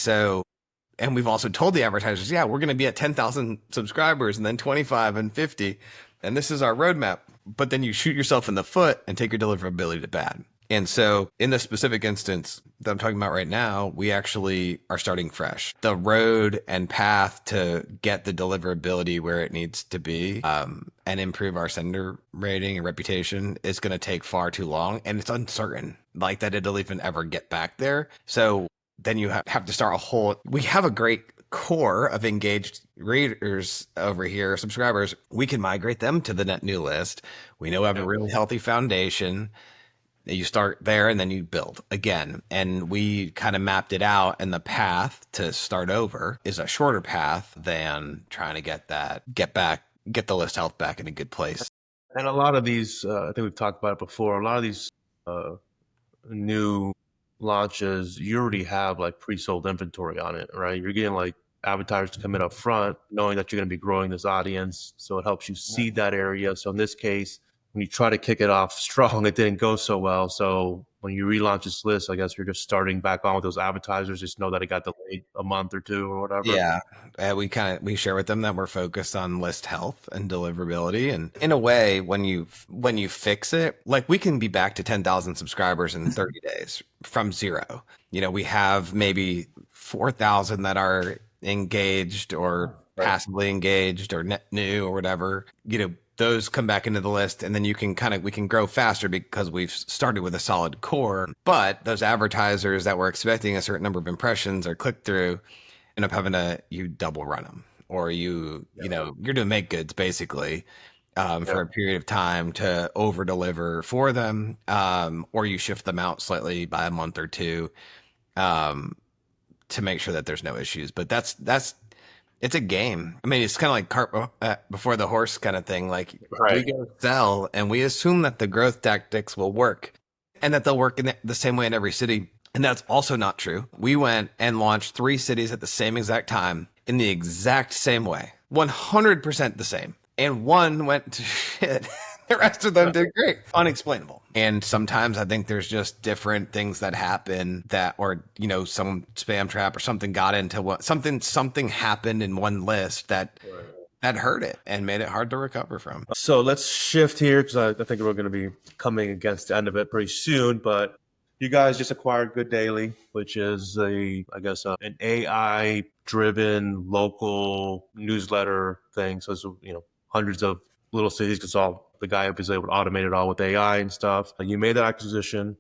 we've also told the advertisers, yeah, we're going to be at 10,000 subscribers and then 25 and 50. And this is our roadmap. But then you shoot yourself in the foot and take your deliverability to bad. And so in the specific instance that I'm talking about right now, we actually are starting fresh. The road and path to get the deliverability where it needs to be and improve our sender rating and reputation is going to take far too long. And it's uncertain, like that it'll even ever get back there. So then you have to start we have a great core of engaged readers over here, subscribers. We can migrate them to the net new list. We know we have a really healthy foundation. You start there and then you build again. And we kind of mapped it out. And the path to start over is a shorter path than trying to get the list health back in a good place. And a lot of these, I think we've talked about it before, a lot of these new launches, you already have like pre-sold inventory on it, right? You're getting like advertisers to come in up front, knowing that you're going to be growing this audience. So it helps you seed that area. So in this case, when you try to kick it off strong, it didn't go so well. So when you relaunch this list, I guess you're just starting back on with those advertisers. Just know that it got delayed a month or two or whatever. Yeah. We share with them that we're focused on list health and deliverability. And in a way, when you fix it, like we can be back to 10,000 subscribers in 30 days from zero. We have maybe 4,000 that are engaged or passively engaged or net new or whatever. Those come back into the list, and then we can grow faster because we've started with a solid core. But those advertisers that were expecting a certain number of impressions or click through end up having you double run them. or you know, you're doing make goods basically Yeah. for a period of time to over deliver for them, or you shift them out slightly by a month or two um, to make sure that there's no issues. But that's it's a game. I mean, it's kind of like cart before the horse kind of thing. Like we Right. go sell and we assume that the growth tactics will work and that they'll work in the same way in every city. And that's also not true. We went and launched 3 cities at the same exact time in the exact same way, 100% the same. And one went to shit. The rest of them did great. Unexplainable. And sometimes I think there's just different things that happen that, or, you know, some spam trap or something got into what something happened in one list that hurt it and made it hard to recover from. So let's shift here because I think we're going to be coming against the end of it pretty soon. But you guys just acquired Good Daily, which is an AI driven local newsletter thing. So it's, you know, hundreds of little cities because all the guy was able to automate it all with AI and stuff. You made that acquisition.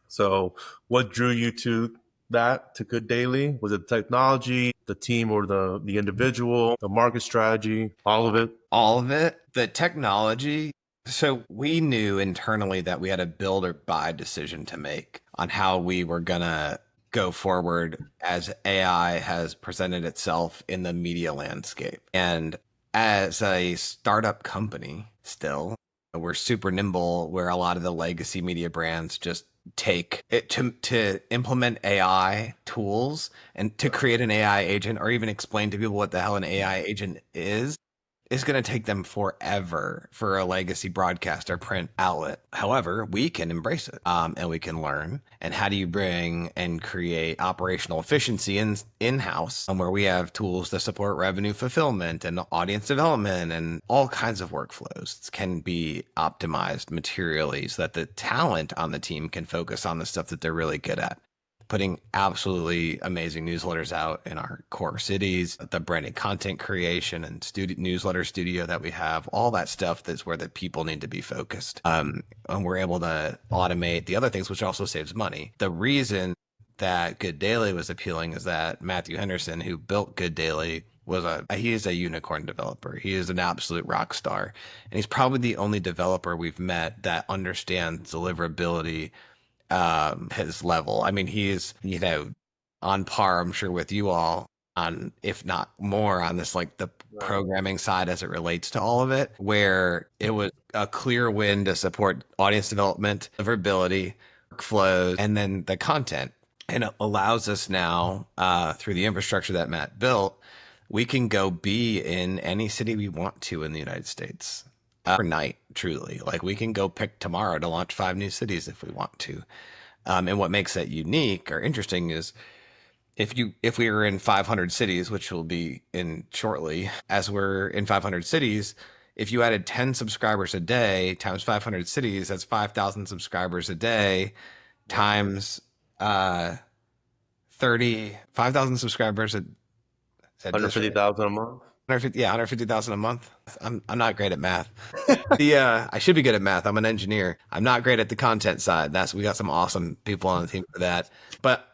So what drew you to Good Daily? Was it technology, the team, or the individual, the market strategy, all of it? All of it, the technology. So we knew internally that we had a build or buy decision to make on how we were going to go forward as AI has presented itself in the media landscape. And as a startup company, still, we're super nimble where a lot of the legacy media brands just take it to implement AI tools and to create an AI agent or even explain to people what the hell an AI agent is going to take them forever for a legacy broadcast or print outlet. However, we can embrace it and we can learn. And how do you bring and create operational efficiency in-house where we have tools to support revenue fulfillment and audience development and all kinds of workflows can be optimized materially so that the talent on the team can focus on the stuff that they're really good at, putting absolutely amazing newsletters out in our core cities, the branded content creation and newsletter studio that we have, all that stuff that's where the people need to be focused. And we're able to automate the other things, which also saves money. The reason that Good Daily was appealing is that Matthew Henderson, who built Good Daily, he is a unicorn developer. He is an absolute rock star. And he's probably the only developer we've met that understands deliverability his level. I mean, he's, you know, on par, I'm sure, with you all on, if not more, on this like the programming side as it relates to all of it, where it was a clear win to support audience development, deliverability, workflows, and then the content. And it allows us now, through the infrastructure that Matt built, we can go be in any city we want to in the United States overnight, truly. Like we can go pick tomorrow to launch 5 new cities if we want to. And what makes that unique or interesting is if we were in 500 cities, which we'll be in shortly, as we're in 500 cities, if you added 10 subscribers a day times 500 cities, that's 5,000 subscribers a day times 5,000 subscribers. 150,000 a month. 150, yeah, 150,000 a month. I'm not great at math. I should be good at math. I'm an engineer. I'm not great at the content side. We got some awesome people on the team for that. But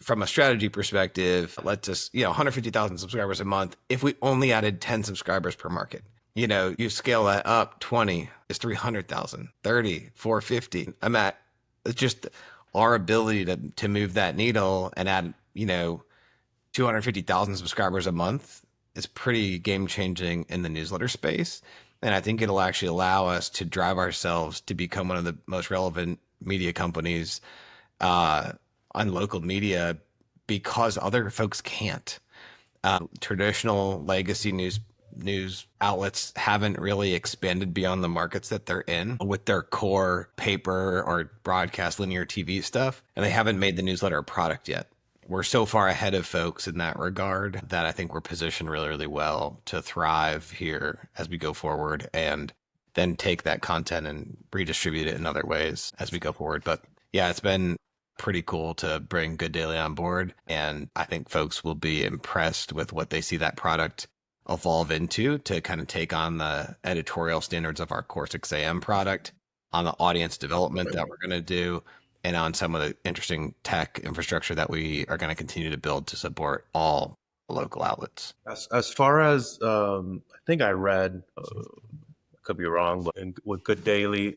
from a strategy perspective, let's just, 150,000 subscribers a month. If we only added 10 subscribers per market, you scale that up, 20 is 300,000, 30, 450. It's just our ability to move that needle and add, 250,000 subscribers a month is pretty game changing in the newsletter space. And I think it'll actually allow us to drive ourselves to become one of the most relevant media companies on local media because other folks can't. Traditional legacy news outlets haven't really expanded beyond the markets that they're in with their core paper or broadcast linear TV stuff, and they haven't made the newsletter a product yet. We're so far ahead of folks in that regard that I think we're positioned really, really well to thrive here as we go forward and then take that content and redistribute it in other ways as we go forward. But yeah, it's been pretty cool to bring Good Daily on board. And I think folks will be impressed with what they see that product evolve into to kind of take on the editorial standards of our Core 6am product, on the audience development that we're going to do, and on some of the interesting tech infrastructure that we are going to continue to build to support all local outlets. As far as I think I read, could be wrong, but with Good Daily,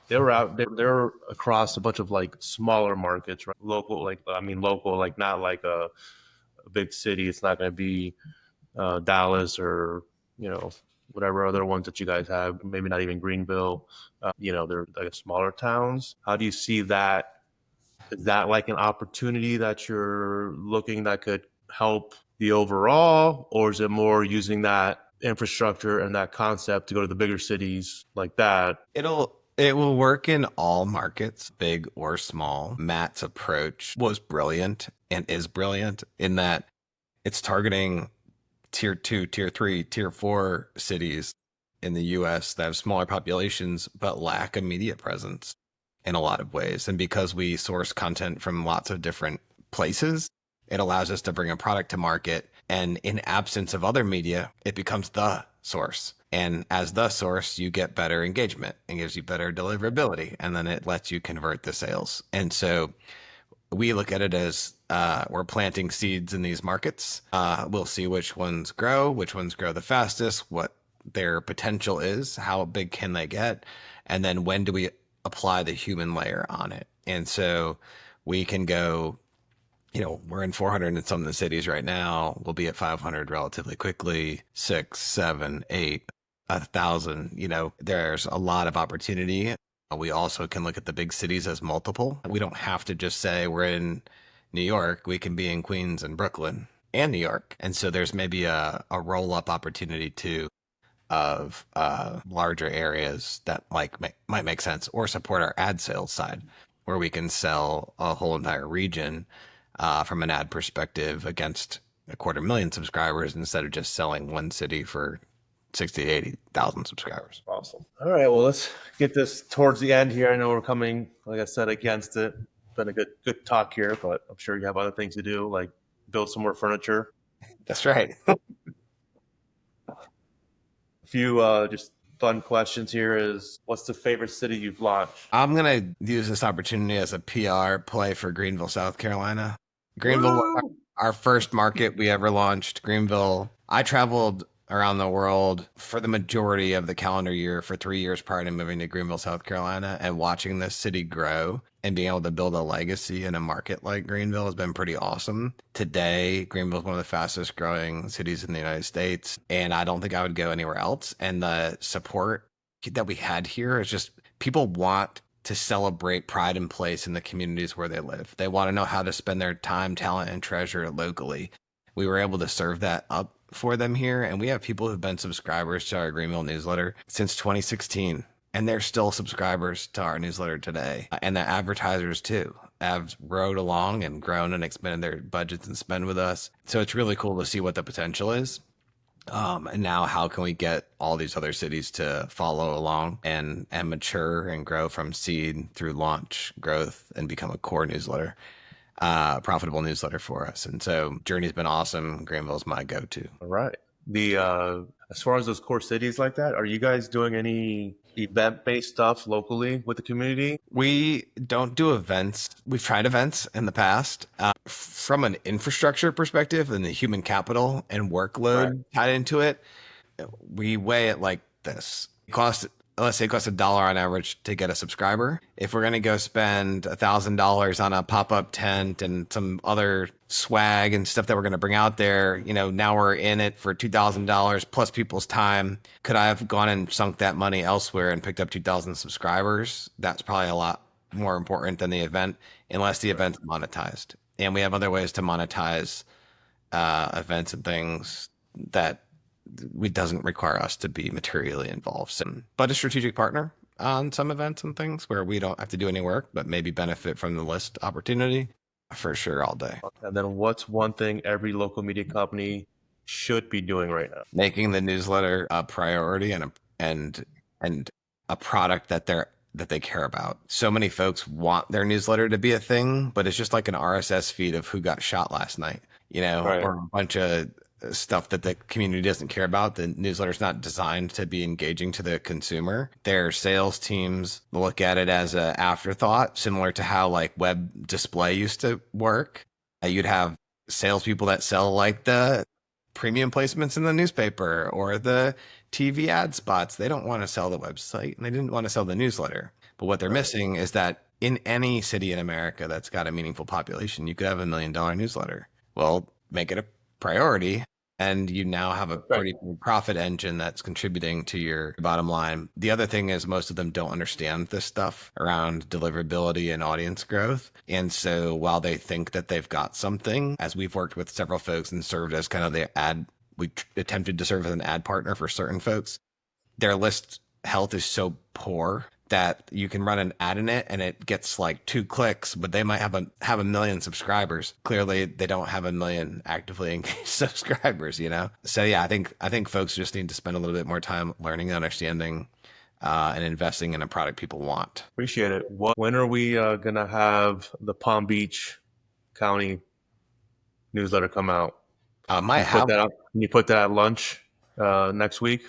they're out they're across a bunch of like smaller markets, right? Local, like I mean local, like not like a big city. It's not going to be Dallas or you know whatever other ones that you guys have. Maybe not even Greenville. They're like smaller towns. How do you see that? Is that like an opportunity that you're looking that could help the overall, or is it more using that infrastructure and that concept to go to the bigger cities like that? It will work in all markets, big or small. Matt's approach was brilliant and is brilliant in that it's targeting tier 2, tier 3, tier 4 cities in the US that have smaller populations but lack a media presence in a lot of ways. And because we source content from lots of different places, it allows us to bring a product to market. And in absence of other media, it becomes the source. And as the source, you get better engagement and gives you better deliverability. And then it lets you convert the sales. And so we look at it as we're planting seeds in these markets. We'll see which ones grow the fastest, what their potential is, how big can they get, and then when do we apply the human layer on it. And so we can go, we're in 400 and some of the cities right now. We'll be at 500 relatively quickly, 6, 7, 8, 1,000. There's a lot of opportunity. We also can look at the big cities as multiple. We don't have to just say we're in New York. We can be in Queens and Brooklyn and New York. And so there's maybe a roll up opportunity too of larger areas that might make sense or support our ad sales side where we can sell a whole entire region from an ad perspective against 250,000 subscribers instead of just selling one city for 60 to 80,000 subscribers. Awesome. All right. Well, let's get this towards the end here. I know we're coming, like I said, against it. Been a good talk here, but I'm sure you have other things to do, like build some more furniture. That's right. A few just fun questions here is what's the favorite city you've launched? I'm going to use this opportunity as a PR play for Greenville, South Carolina. Greenville, Woo! our first market we ever launched, Greenville. I traveled around the world for the majority of the calendar year for 3 years prior to moving to Greenville, South Carolina, and watching this city grow and being able to build a legacy in a market like Greenville has been pretty awesome. Today, Greenville is one of the fastest growing cities in the United States, and I don't think I would go anywhere else. And the support that we had here is just people want to celebrate pride and place in the communities where they live. They want to know how to spend their time, talent, and treasure locally. We were able to serve that up for them here. And we have people who've been subscribers to our Greenville newsletter since 2016. And they're still subscribers to our newsletter today. And the advertisers too have rode along and grown and expanded their budgets and spend with us. So it's really cool to see what the potential is. And now how can we get all these other cities to follow along and mature and grow from seed through launch growth and become a core newsletter, profitable newsletter for us. And so journey's been awesome. Greenville's my go-to. All right. The as far as those core cities like that, are you guys doing any event-based stuff locally with the community? We don't do events. We've tried events in the past. From an infrastructure perspective and the human capital and workload tied into it, we weigh it like this. Let's say it costs $1 on average to get a subscriber. If we're going to go spend $1,000 on a pop-up tent and some other swag and stuff that we're going to bring out there, now we're in it for $2,000 plus people's time. Could I have gone and sunk that money elsewhere and picked up 2,000 subscribers? That's probably a lot more important than the event, unless the event's monetized. And we have other ways to monetize events and things that it doesn't require us to be materially involved. But a strategic partner on some events and things where we don't have to do any work, but maybe benefit from the list opportunity for sure all day. And then what's one thing every local media company should be doing right now? Making the newsletter a priority and a product that they care about. So many folks want their newsletter to be a thing, but it's just like an RSS feed of who got shot last night, or a bunch of stuff that the community doesn't care about. The newsletter's not designed to be engaging to the consumer. Their sales teams look at it as an afterthought, similar to how like web display used to work. You'd have salespeople that sell like the premium placements in the newspaper or the TV ad spots. They don't want to sell the website and they didn't want to sell the newsletter. But what they're missing is that in any city in America that's got a meaningful population, you could have $1 million newsletter. Well, make it a priority. And you now have a Right. pretty big profit engine that's contributing to your bottom line. The other thing is most of them don't understand this stuff around deliverability and audience growth. And so while they think that they've got something, as we've worked with several folks and served as kind of the ad, we attempted to serve as an ad partner for certain folks, their list health is so poor that you can run an ad in it and it gets like 2 clicks, but they might have a million subscribers. Clearly, they don't have a million actively engaged subscribers, you know? So yeah, I think folks just need to spend a little bit more time learning and understanding and investing in a product people want. Appreciate it. When are we gonna have the Palm Beach County newsletter come out? Might You put have. that up. Can you put that at lunch next week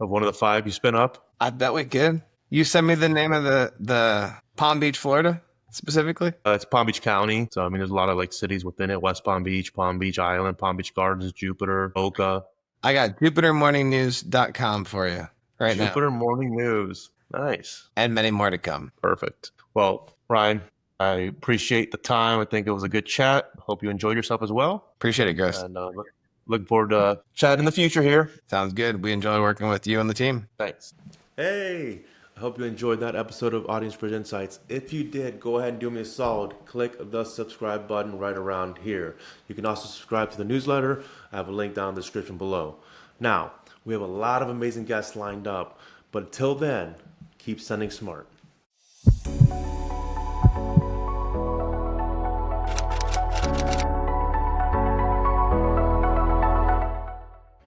of one of the 5 you spin up? I bet we could. You send me the name of the Palm Beach, Florida, specifically. It's Palm Beach County, so I mean, there's a lot of like cities within it: West Palm Beach Island, Palm Beach Gardens, Jupiter, Boca. I got JupiterMorningNews.com for you right now, Jupiter Morning News. Nice. and many more to come. Perfect. Well, Ryan, I appreciate the time. I think it was a good chat. Hope you enjoyed yourself as well. Appreciate it, Chris. And looking forward to chatting in the future here. Sounds good. We enjoy working with you and the team. Thanks. Hey, I hope you enjoyed that episode of Audience Bridge Insights. If you did, go ahead and do me a solid. Click the subscribe button right around here. You can also subscribe to the newsletter. I have a link down in the description below. Now, we have a lot of amazing guests lined up, but until then, keep sending smart.